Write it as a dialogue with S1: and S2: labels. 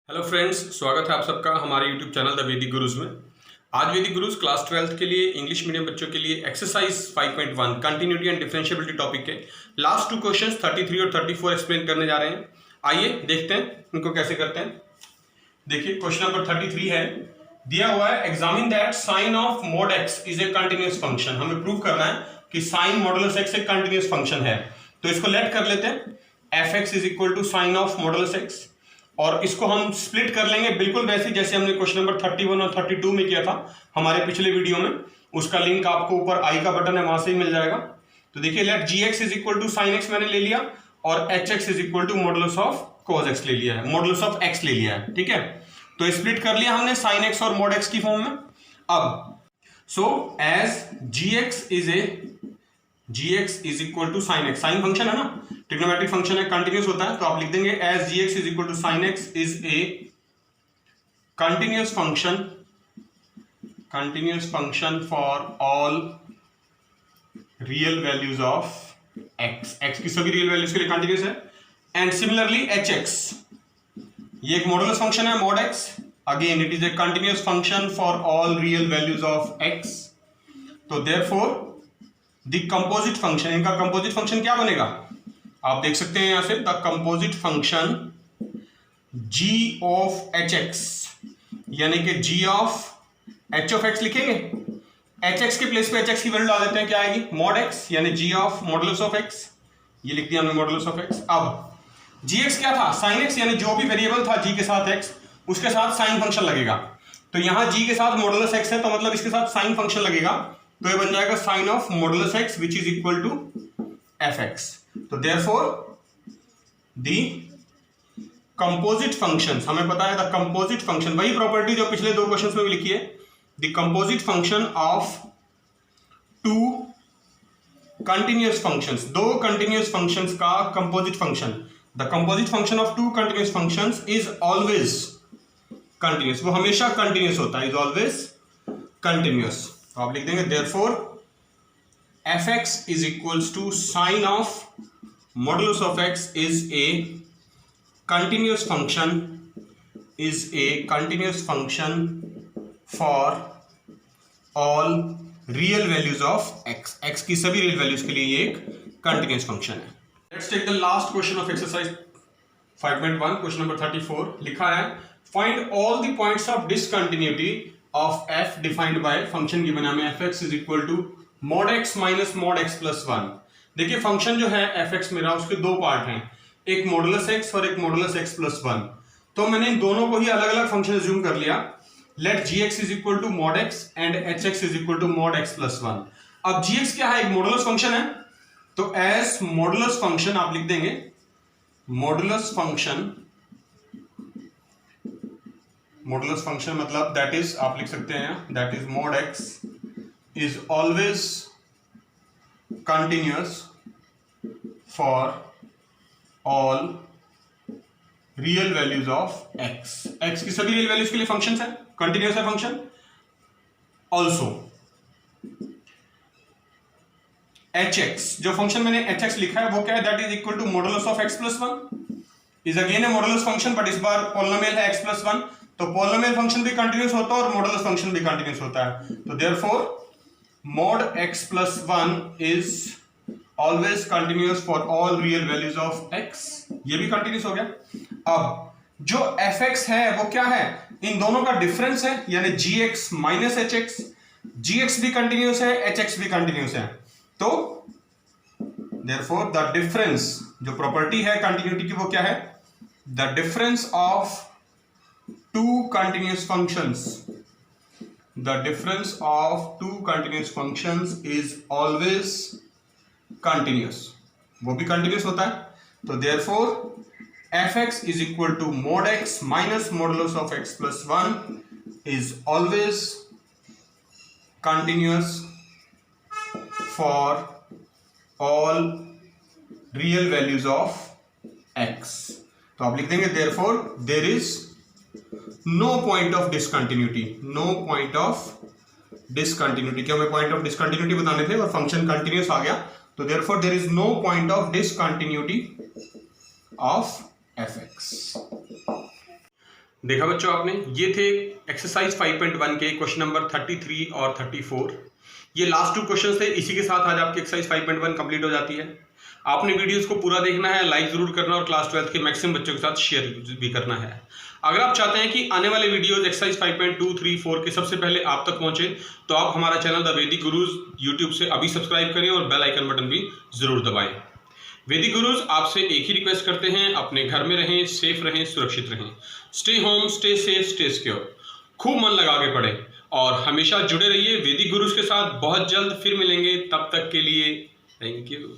S1: Hello friends, स्वागत है आप सबका हमारे यूट्यूब चैनल द वैदिक गुरुज में। आज वैदिक गुरुज क्लास 12th के लिए इंग्लिश मीडियम बच्चों के लिए exercise 5.1 continuity and differentiability topic के लास्ट टू क्वेश्चंस 33 और 34 एक्सप्लेन करने जा रहे हैं। आइए देखते हैं इनको कैसे करते हैं। देखिए क्वेश्चन नंबर 33 है, दिया हुआ है examine that sine of mod x is a continuous function. हमें प्रूव करना है कि साइन मॉडुलस एक्स एक कंटिन्यूअस फंक्शन है। तो इसको लेट कर लेते हैं, f x is equal to sine of modulus x, और इसको हम स्प्लिट कर लेंगे बिल्कुल वैसे जैसे हमने क्वेश्चन नंबर 31 और 32 में किया था हमारे पिछले वीडियो में। उसका लिंक आपको ऊपर आई का बटन है, वहां से ही मिल जाएगा। तो देखिए let g x is equal to sine x मैंने ले लिया और h x is equal to modulus of cos x ले लिया है, मॉडुलस ऑफ एक्स ले लिया है। ठीक है, तो स्प्लिट कर लिया हमने साइन एक्स और मॉड एक्स की फॉर्म में। अब so as g x is equal to sine x, sine function है ना, ट्रिग्नोमेट्रिक फंक्शन है, कंटिन्यूअस होता है, तो आप लिख देंगे as g x is equal to sine x is a continuous function for all real values of x. X की सभी रियल वैल्यूज के लिए कंटिन्यूअस है। एंड सिमिलरली एच एक्स, ये एक मॉडुलस फंक्शन है mod x, again it is a continuous function for all real values of x. तो therefore the composite function, इनका कंपोजिट फंक्शन क्या बनेगा आप देख सकते हैं यहां से, the composite function g of H x, यानी कि g of h of x लिखेंगे, एच एक्स के प्लेस पे एच एक्स की वैल्यू डाल देते हैं, क्या आएगी मॉड एक्स, यानी g of modulus of x, ये लिख दिया हमने मॉडुलस ऑफ x। अब gx क्या था, साइन एक्स, यानी जो भी वेरिएबल था g के साथ x उसके साथ साइन फंक्शन लगेगा। तो यहां g के साथ मॉडुलस x है तो मतलब इसके साथ साइन फंक्शन लगेगा, तो ये बन जाएगा sine of modulus x which is equal to f x. तो देयरफॉर द कंपोजिट फंक्शंस, हमें पता है द कंपोजिट फंक्शन, वही प्रॉपर्टी जो पिछले दो क्वेश्चंस में भी लिखी है, the composite function of two continuous functions, दो कंटिन्यूअस फंक्शंस का composite function, the composite function of two continuous functions is always continuous, वो हमेशा कंटिन्यूअस होता है, इज ऑलवेज कंटिन्यूअस। तो आप लिख देंगे therefore f x is equals to sine of modulus of x is a continuous function for all real values of x. X की सभी रियल वैल्यूज के लिए ये एक कंटिन्यूअस फंक्शन है। Let's take the last question of exercise 5.1, question number 34। लिखा है find all the points of discontinuity of f defined by function given है f x is equal to mod x minus mod x plus 1। देखिए function जो है f x मेरा, उसके दो part हैं, एक मॉडुलस एक्स और एक मॉडुलस एक्स प्लस 1। तो मैंने इन दोनों को ही अलग अलग फंक्शन अज्यूम कर लिया। Let g x is equal to mod x and h x is equal to mod x plus 1। अब जी एक्स क्या है, एक मॉडुलस फंक्शन है, तो एज मॉडुलस फंक्शन आप लिख देंगे मॉडुलस फंक्शन मतलब दैट इज, आप लिख सकते हैं that is mod x is always continuous for all real values of x. X की सभी रियल वैल्यूज के लिए फंक्शन है, कंटिन्यूअस है फंक्शन। ऑल्सो एच एक्स, जो फंक्शन मैंने एच एक्स लिखा है वो क्या है, that is equal to modulus of x plus 1, is again a modulus function, but इस बार पॉलिनोमियल है एक्स प्लस 1, तो पॉलिनोमियल फंक्शन भी कंटिन्यूअस होता है और मॉडुलस फंक्शन भी कंटिन्यूअस होता है। तो therefore mod x plus 1 is always continuous for all real values of x, ये भी कंटिन्यूअस हो गया। अब जो fx है वो क्या है, इन दोनों का डिफरेंस है, यानी gx माइनस hx, gx भी कंटिन्यूअस है, hx भी कंटिन्यूअस है। तो therefore the difference, जो प्रॉपर्टी है कंटिन्यूटी की वो क्या है, the difference of two continuous functions, the difference of two continuous functions is always continuous, वो भी continuous होता है। तो therefore fx is equal to mod x minus modulus of x plus 1 is always continuous for all real values of x। तो आप लिख देंगे therefore there is no point of discontinuity, no point of discontinuity, क्या हमें point of discontinuity बताने थे और function continuous आ गया, तो therefore there is no point of discontinuity of f x. देखा बच्चों आपने, ये थे एक्सरसाइज 5.1 के क्वेश्चन नंबर 33 और 34। ये लास्ट 2 क्वेश्चन थे, इसी के साथ आज आपकी एक्सरसाइज 5.1 कंप्लीट हो जाती है। आपने वीडियोस को पूरा देखना है, लाइक जरूर करना और क्लास 12 के मैक्सिमम बच्चों के साथ शेयर भी करना है। अगर आप चाहते हैं कि आने वाले वीडियोस एक्सरसाइज 5.2, 3, 4 के सबसे पहले आप तक पहुंचे, तो आप हमारा चैनल द वैदिक गुरुज यूट्यूब से अभी सब्सक्राइब करें और बेल आइकन बटन भी जरूर दबाएं। वैदिक गुरुज आपसे एक ही रिक्वेस्ट करते हैं, अपने घर में रहें, सेफ रहें, सुरक्षित रहें। Stay home, stay safe, stay secure. खूब मन लगा के पढ़ें और हमेशा जुड़े रहिए वैदिक गुरुज के साथ। बहुत जल्द फिर मिलेंगे, तब तक के लिए थैंक यू।